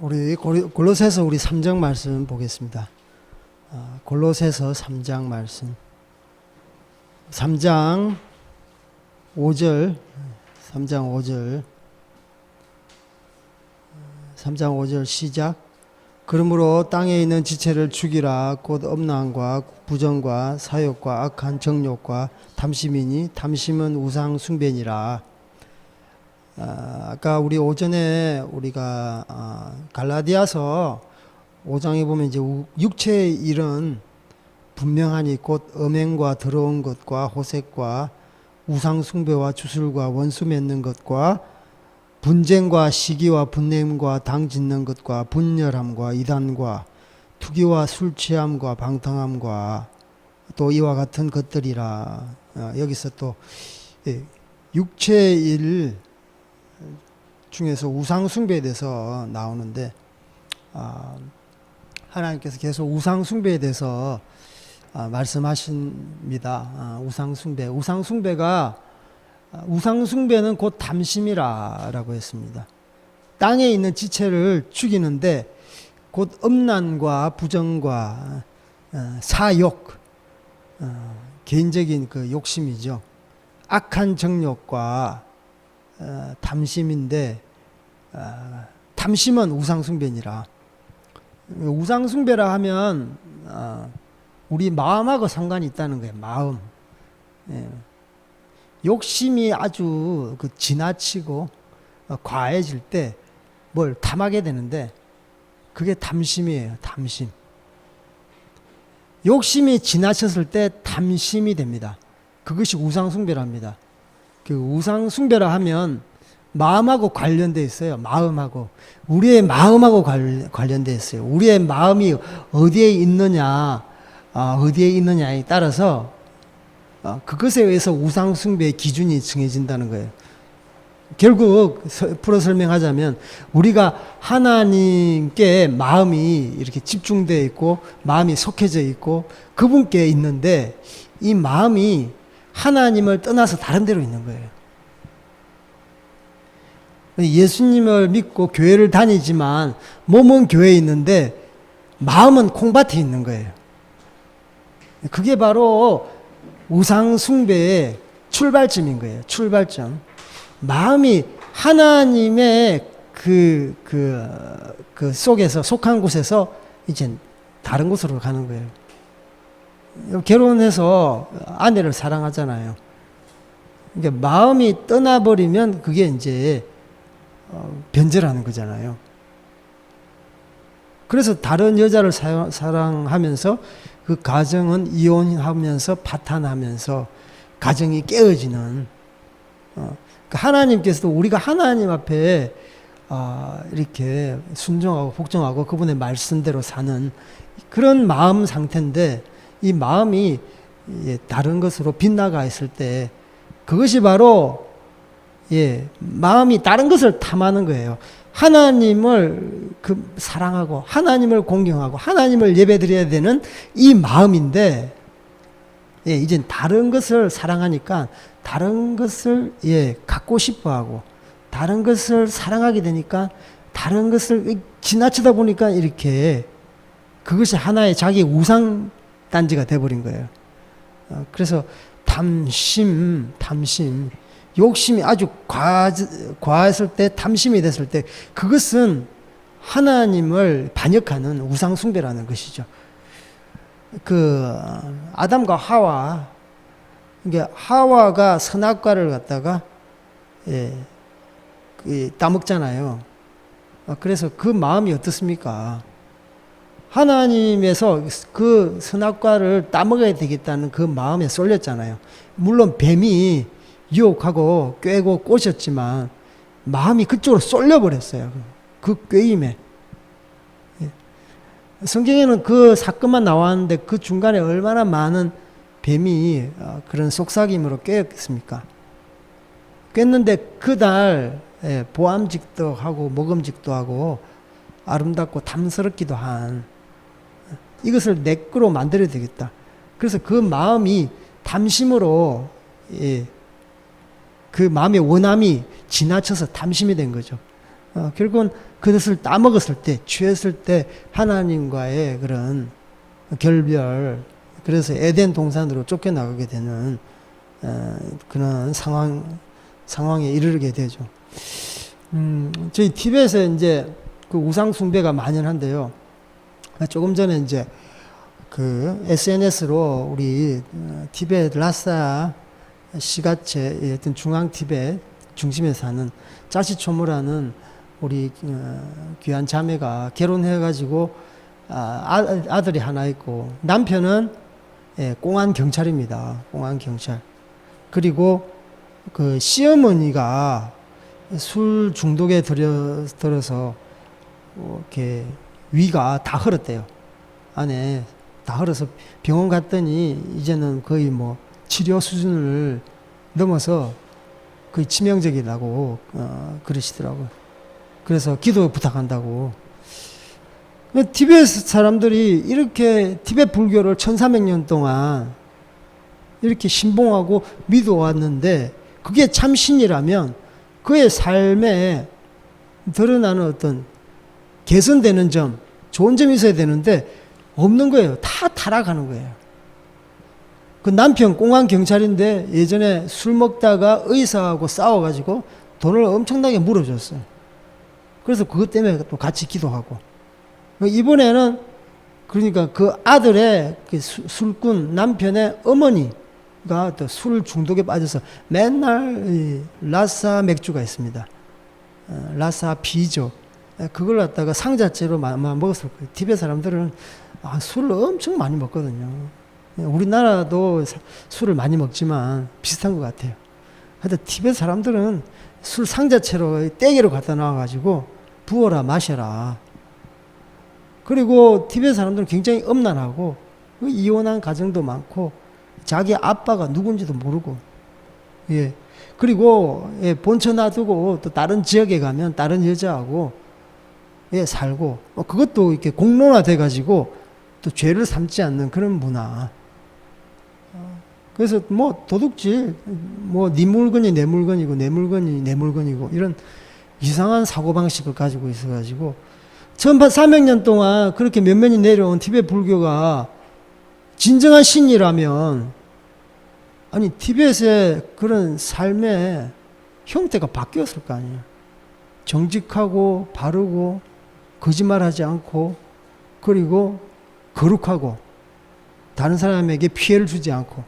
우리 골로새서 우리 3장 말씀 보겠습니다. 골로새서 3장 말씀. 3장 5절. 3장 5절 시작. 그러므로 땅에 있는 지체를 죽이라. 곧 음란과 부정과 사욕과 악한 정욕과 탐심이니 탐심은 우상 숭배니라. 아까 우리 오전에 우리가 갈라디아서 5장에 보면 이제 육체의 일은 분명하니 곧 음행과 더러운 것과 호색과 우상 숭배와 주술과 원수 맺는 것과 분쟁과 시기와 분냄과 당 짓는 것과 분열함과 이단과 투기와 술 취함과 방탕함과 또 이와 같은 것들이라. 여기서 또 육체의 일 중에서 우상 숭배에 대해서 나오는데, 하나님께서 계속 우상 숭배에 대해서 말씀하십니다. 우상 숭배는 곧 탐심이라고 했습니다. 땅에 있는 지체를 죽이는데 곧 음란과 부정과 사욕, 개인적인 그 욕심이죠. 악한 정욕과 탐심인데, 탐심은 우상숭배니라. 우상숭배라 하면 우리 마음하고 상관이 있다는 거예요. 마음. 욕심이 아주 지나치고 과해질 때 뭘 탐하게 되는데, 그게 탐심이에요. 탐심. 욕심이 지나쳤을 때 탐심이 됩니다. 그것이 우상숭배랍니다. 그 우상숭배라 하면 마음하고 관련되어 있어요. 마음하고. 우리의 마음하고 관련되어 있어요. 우리의 마음이 어디에 있느냐에 따라서 그것에 의해서 우상숭배의 기준이 정해진다는 거예요. 결국 풀어 설명하자면 우리가 하나님께 마음이 이렇게 집중되어 있고 마음이 속해져 있고 그분께 있는데, 이 마음이 하나님을 떠나서 다른 데로 있는 거예요. 예수님을 믿고 교회를 다니지만 몸은 교회에 있는데 마음은 콩밭에 있는 거예요. 그게 바로 우상 숭배의 출발점인 거예요. 출발점. 마음이 하나님의 그 속에서, 속한 곳에서 이제 다른 곳으로 가는 거예요. 결혼해서 아내를 사랑하잖아요. 그러니까 마음이 떠나버리면 그게 이제 변절하는 거잖아요. 그래서 다른 여자를 사랑하면서 그 가정은 이혼하면서 파탄하면서 가정이 깨어지는, 하나님께서도 우리가 하나님 앞에 이렇게 순종하고 복종하고 그분의 말씀대로 사는 그런 마음 상태인데, 이 마음이 다른 것으로 빗나가 있을 때 그것이 바로 마음이 다른 것을 탐하는 거예요. 하나님을 사랑하고 하나님을 공경하고 하나님을 예배드려야 되는 이 마음인데, 이젠 다른 것을 사랑하니까 다른 것을 갖고 싶어하고 다른 것을 사랑하게 되니까 다른 것을 지나치다 보니까 이렇게 그것이 하나의 자기 우상 단지가 돼버린 거예요. 그래서 탐심, 욕심이 아주 과했을 때, 탐심이 됐을 때 그것은 하나님을 반역하는 우상 숭배라는 것이죠. 아담과 하와, 그러니까 하와가 선악과를 갖다가 따먹잖아요. 그래서 그 마음이 어떻습니까? 하나님에서 그 선악과를 따먹어야 되겠다는 그 마음에 쏠렸잖아요. 물론 뱀이 유혹하고 꿰고 꼬셨지만 마음이 그쪽으로 쏠려버렸어요. 그 꿰임에. 성경에는 그 사건만 나왔는데 그 중간에 얼마나 많은 뱀이 그런 속삭임으로 꿰었겠습니까? 꿰었는데 그날 보암직도 하고 먹음직도 하고 아름답고 탐스럽기도 한, 이것을 내 거로 만들어야 되겠다. 그래서 그 마음이 탐심으로, 그 마음의 원함이 지나쳐서 탐심이 된 거죠. 결국은 그것을 따먹었을 때, 취했을 때 하나님과의 그런 결별, 그래서 에덴 동산으로 쫓겨나가게 되는 그런 상황에 이르게 되죠. 저희 티벳에 이제 그 우상 숭배가 만연한데요. 조금 전에 이제 그 SNS로 우리 티벳 라사 시가체 어떤 중앙 티벳 중심에 사는 짜시초무라는 우리 귀한 자매가 결혼해가지고 아들이 하나 있고 남편은 공안 경찰입니다. 공안 경찰. 그리고 그 시어머니가 술 중독에 들어서 이렇게 위가 다 흘렀대요. 안에 다 흘러서 병원 갔더니 이제는 거의 뭐 치료 수준을 넘어서 거의 치명적이라고 그러시더라고요. 그래서 기도 부탁한다고. 티베트 사람들이 이렇게 티베트 불교를 1300년 동안 이렇게 신봉하고 믿어왔는데 그게 참신이라면 그의 삶에 드러나는 어떤 개선되는 점, 좋은 점이 있어야 되는데 없는 거예요. 다 타락하는 거예요. 그 남편 공안 경찰인데 예전에 술 먹다가 의사하고 싸워가지고 돈을 엄청나게 물어줬어요. 그래서 그것 때문에 또 같이 기도하고. 이번에는 그러니까 그 아들의 그 술꾼 남편의 어머니가 또 술 중독에 빠져서 맨날 라사 맥주가 있습니다. 라사 피죠. 그걸 갖다가 상자째로 먹었을 거예요. 티베트 사람들은 술을 엄청 많이 먹거든요. 우리나라도 술을 많이 먹지만 비슷한 것 같아요. 하여튼 티베트 사람들은 술 상자채로 떼기로 갖다 놔가지고 부어라 마셔라. 그리고 티베트 사람들은 굉장히 엄난하고 이혼한 가정도 많고 자기 아빠가 누군지도 모르고, 예. 그리고 본처 놔두고 또 다른 지역에 가면 다른 여자하고 살고, 그것도 이렇게 공론화 돼가지고 또 죄를 삼지 않는 그런 문화. 그래서 뭐 도둑질, 뭐 네 물건이 내 물건이고 내 물건이 내 물건이고 이런 이상한 사고방식을 가지고 있어가지고 1400년 동안 그렇게 면면이 내려온 티베트 불교가 진정한 신이라면, 아니 티베트의 그런 삶의 형태가 바뀌었을 거 아니에요. 정직하고 바르고 거짓말하지 않고 그리고 거룩하고 다른 사람에게 피해를 주지 않고,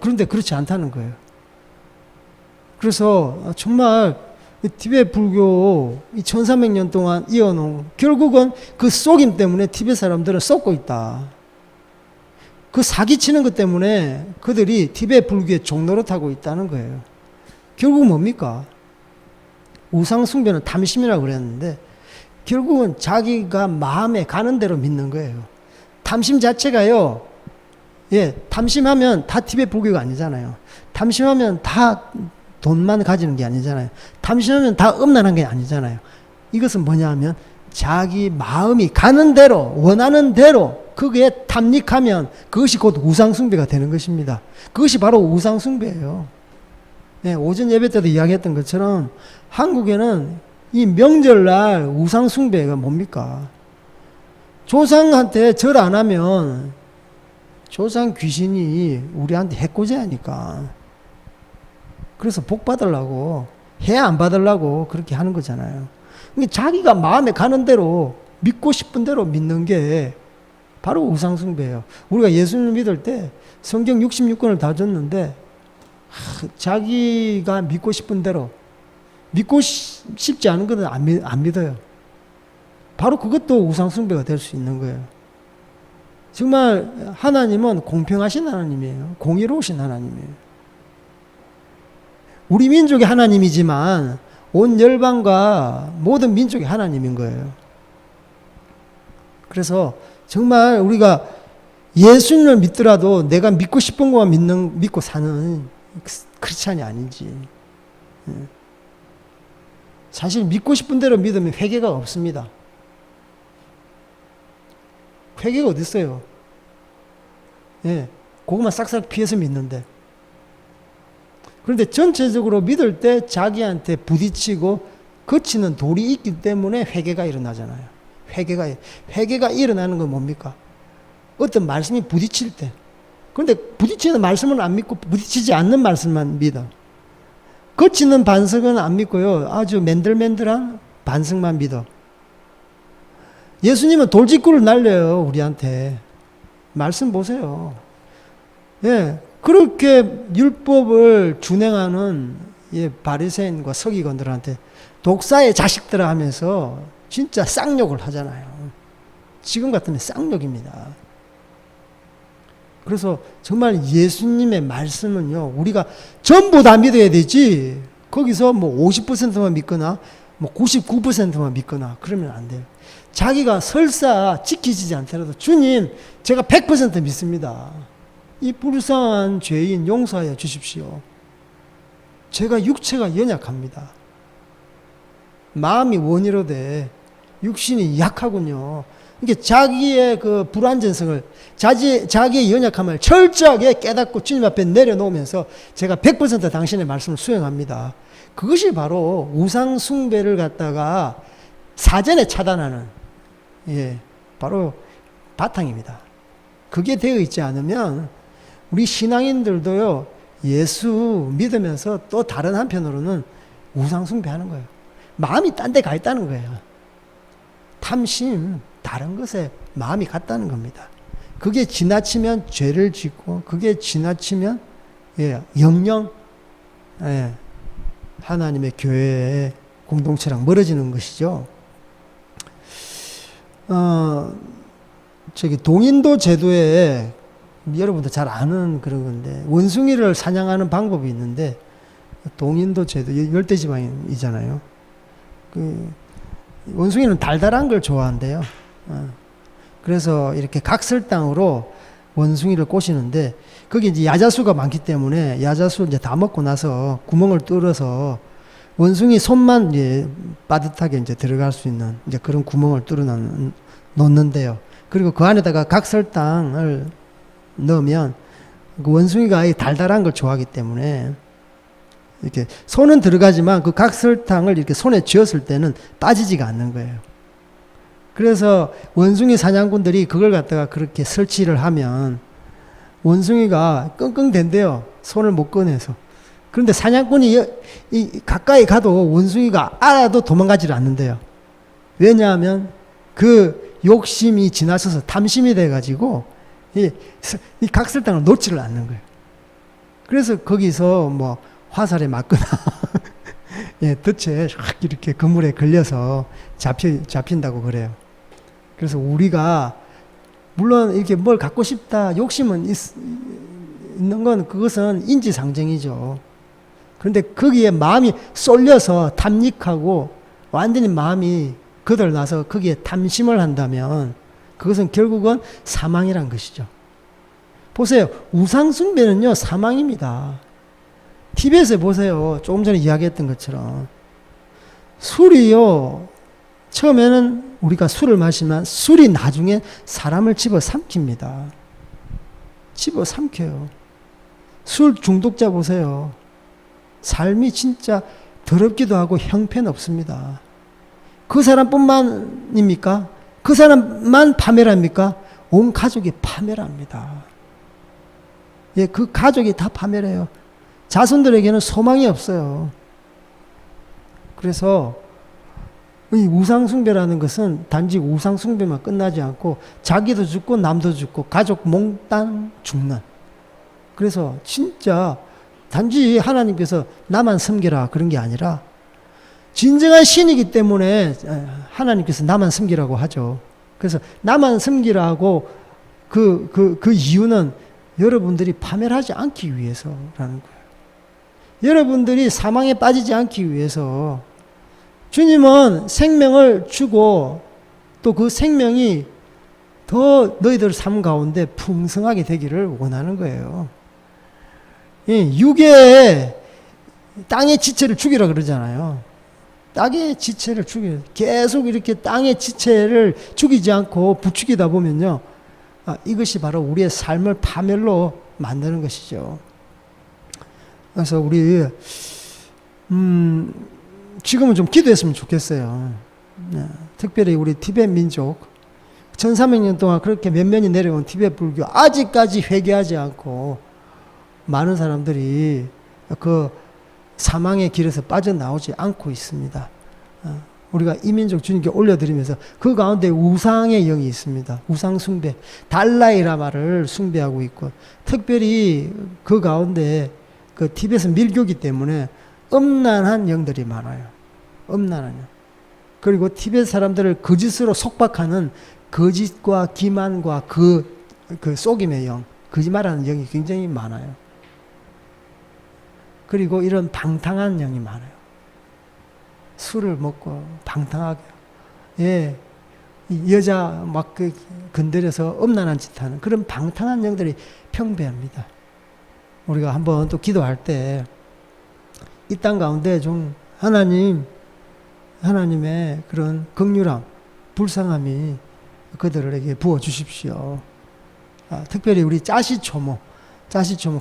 그런데 그렇지 않다는 거예요. 그래서 정말 티베트 불교 1300년 동안 이어놓은, 결국은 그 속임 때문에 티베트 사람들은 썩고 있다. 그 사기치는 것 때문에 그들이 티베트 불교의 종노릇하고 있다는 거예요. 결국 뭡니까? 우상숭배는 탐심이라고 그랬는데 결국은 자기가 마음에 가는 대로 믿는 거예요. 탐심 자체가요, 탐심하면 다 티베트 불교가 아니잖아요. 탐심하면 다 돈만 가지는 게 아니잖아요. 탐심하면 다 음란한 게 아니잖아요. 이것은 뭐냐 하면 자기 마음이 가는 대로, 원하는 대로 그게 탐닉하면 그것이 곧 우상숭배가 되는 것입니다. 그것이 바로 우상숭배예요. 오전 예배 때도 이야기했던 것처럼 한국에는 이 명절날 우상숭배가 뭡니까? 조상한테 절 안 하면 조상 귀신이 우리한테 해코지하니까, 그래서 복 받으려고, 해 안 받으려고 그렇게 하는 거잖아요. 그러니까 자기가 마음에 가는 대로 믿고 싶은 대로 믿는 게 바로 우상숭배예요. 우리가 예수님을 믿을 때 성경 66권을 다 줬는데 자기가 믿고 싶은 대로, 믿고 싶지 않은 것은 안 믿어요. 바로 그것도 우상숭배가 될 수 있는 거예요. 정말 하나님은 공평하신 하나님이에요. 공의로우신 하나님이에요. 우리 민족이 하나님이지만 온 열방과 모든 민족이 하나님인 거예요. 그래서 정말 우리가 예수님을 믿더라도 내가 믿고 싶은 것만 믿고 사는 크리스찬이 아닌지. 사실 믿고 싶은 대로 믿으면 회개가 없습니다. 회개가 어디 있어요? 그것만 싹싹 피해서 믿는데. 그런데 전체적으로 믿을 때 자기한테 부딪히고 거치는 돌이 있기 때문에 회개가 일어나잖아요. 회개가 일어나는 건 뭡니까? 어떤 말씀이 부딪힐 때. 그런데 부딪히는 말씀은 안 믿고 부딪히지 않는 말씀만 믿어. 거치는 반석은 안 믿고요. 아주 맨들맨들한 반석만 믿어. 예수님은 돌직구를 날려요, 우리한테. 말씀 보세요. 예, 그렇게 율법을 준행하는 바리새인과 서기관들한테 독사의 자식들아 하면서 진짜 쌍욕을 하잖아요. 지금 같으면 쌍욕입니다. 그래서 정말 예수님의 말씀은요, 우리가 전부 다 믿어야 되지, 거기서 뭐 50%만 믿거나, 뭐 99%만 믿거나, 그러면 안 돼요. 자기가 설사 지키지 않더라도, 주님, 제가 100% 믿습니다. 이 불쌍한 죄인 용서하여 주십시오. 제가 육체가 연약합니다. 마음이 원이로되 육신이 약하군요. 이게 자기의 그 불완전성을, 자기의 연약함을 철저하게 깨닫고 주님 앞에 내려놓으면서 제가 100% 당신의 말씀을 수행합니다. 그것이 바로 우상 숭배를 갖다가 사전에 차단하는, 바로 바탕입니다. 그게 되어 있지 않으면 우리 신앙인들도요, 예수 믿으면서 또 다른 한편으로는 우상 숭배하는 거예요. 마음이 딴 데 가 있다는 거예요. 탐심, 다른 것에 마음이 갔다는 겁니다. 그게 지나치면 죄를 짓고, 그게 지나치면 영영 하나님의 교회의 공동체랑 멀어지는 것이죠. 동인도 제도에 여러분도 잘 아는 그런 건데, 원숭이를 사냥하는 방법이 있는데, 동인도 제도, 열대지방이잖아요. 원숭이는 달달한 걸 좋아한대요. 그래서 이렇게 각설당으로 원숭이를 꼬시는데, 거기 이제 야자수가 많기 때문에 야자수 이제 다 먹고 나서 구멍을 뚫어서 원숭이 손만 이제 빠듯하게 이제 들어갈 수 있는 이제 그런 구멍을 뚫어 놓는데요. 그리고 그 안에다가 각설당을 넣으면 그 원숭이가 아예 달달한 걸 좋아하기 때문에 이렇게 손은 들어가지만 그 각설탕을 이렇게 손에 쥐었을 때는 빠지지가 않는 거예요. 그래서 원숭이 사냥꾼들이 그걸 갖다가 그렇게 설치를 하면 원숭이가 끙끙댄대요. 손을 못 꺼내서. 그런데 사냥꾼이 가까이 가도 원숭이가 알아도 도망가지를 않는데요. 왜냐하면 그 욕심이 지나쳐서 탐심이 돼가지고 이 각설탕을 놓지를 않는 거예요. 그래서 거기서 뭐 화살에 맞거나 덫에 이렇게 그물에 걸려서 잡힌다고 그래요. 그래서 우리가 물론 이렇게 뭘 갖고 싶다 욕심은 있는 건 그것은 인지상정이죠. 그런데 거기에 마음이 쏠려서 탐닉하고 완전히 마음이 거들나서 거기에 탐심을 한다면 그것은 결국은 사망이란 것이죠. 보세요. 우상숭배는요, 사망입니다. TV에서 보세요. 조금 전에 이야기했던 것처럼. 술이요, 처음에는 우리가 술을 마시면 술이 나중에 사람을 집어삼킵니다. 집어삼켜요. 술 중독자 보세요. 삶이 진짜 더럽기도 하고 형편없습니다. 그 사람뿐만입니까? 그 사람만 파멸합니까? 온 가족이 파멸합니다. 그 가족이 다 파멸해요. 자손들에게는 소망이 없어요. 그래서 이 우상숭배라는 것은 단지 우상숭배만 끝나지 않고 자기도 죽고 남도 죽고 가족 몽땅 죽는. 그래서 진짜 단지 하나님께서 나만 섬기라 그런 게 아니라 진정한 신이기 때문에 하나님께서 나만 섬기라고 하죠. 그래서 나만 섬기라고 그 이유는 여러분들이 파멸하지 않기 위해서라는 거예요. 여러분들이 사망에 빠지지 않기 위해서. 주님은 생명을 주고 또 그 생명이 더 너희들 삶 가운데 풍성하게 되기를 원하는 거예요. 육의 땅의 지체를 죽이라 그러잖아요. 땅의 지체를 죽여. 계속 이렇게 땅의 지체를 죽이지 않고 부추기다 보면요, 이것이 바로 우리의 삶을 파멸로 만드는 것이죠. 그래서 우리 지금은 좀 기도했으면 좋겠어요. 특별히 우리 티베트 민족 1300년 동안 그렇게 면면이 내려온 티베트 불교 아직까지 회개하지 않고 많은 사람들이 그 사망의 길에서 빠져나오지 않고 있습니다. 우리가 이민족 주님께 올려드리면서 그 가운데 우상의 영이 있습니다. 우상 숭배, 달라이라마를 숭배하고 있고, 특별히 그 가운데 그 티베트은 밀교기 때문에 음란한 영들이 많아요. 음란한 영. 그리고 티베트 사람들을 거짓으로 속박하는 거짓과 기만과 그 속임의 영, 거짓말하는 영이 굉장히 많아요. 그리고 이런 방탕한 영이 많아요. 술을 먹고 방탕하게, 예, 여자 막 건드려서 음란한 짓 하는 그런 방탕한 영들이 평배합니다. 우리가 한번 또 기도할 때 이 땅 가운데 좀 하나님의 그런 긍휼함, 불쌍함이 그들에게 부어 주십시오. 특별히 우리 짜시초모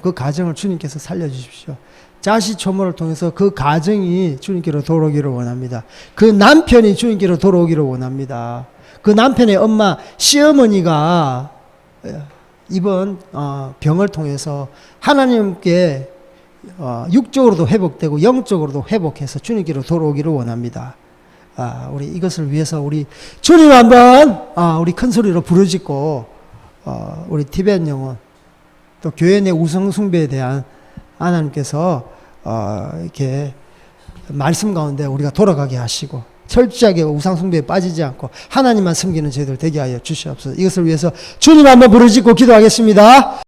그 가정을 주님께서 살려주십시오. 자시초모를 통해서 그 가정이 주님께로 돌아오기를 원합니다. 그 남편이 주님께로 돌아오기를 원합니다. 그 남편의 엄마, 시어머니가 이번 병을 통해서 하나님께 육적으로도 회복되고 영적으로도 회복해서 주님께로 돌아오기를 원합니다. 우리 이것을 위해서 우리 주님 한번 우리 큰 소리로 부르짖고 우리 티베트 영혼 또 교회 내 우상 숭배에 대한 하나님께서 이렇게 말씀 가운데 우리가 돌아가게 하시고 철저하게 우상 숭배에 빠지지 않고 하나님만 섬기는 저희들 되게 하여 주시옵소서. 이것을 위해서 주님 한번 부르짖고 기도하겠습니다.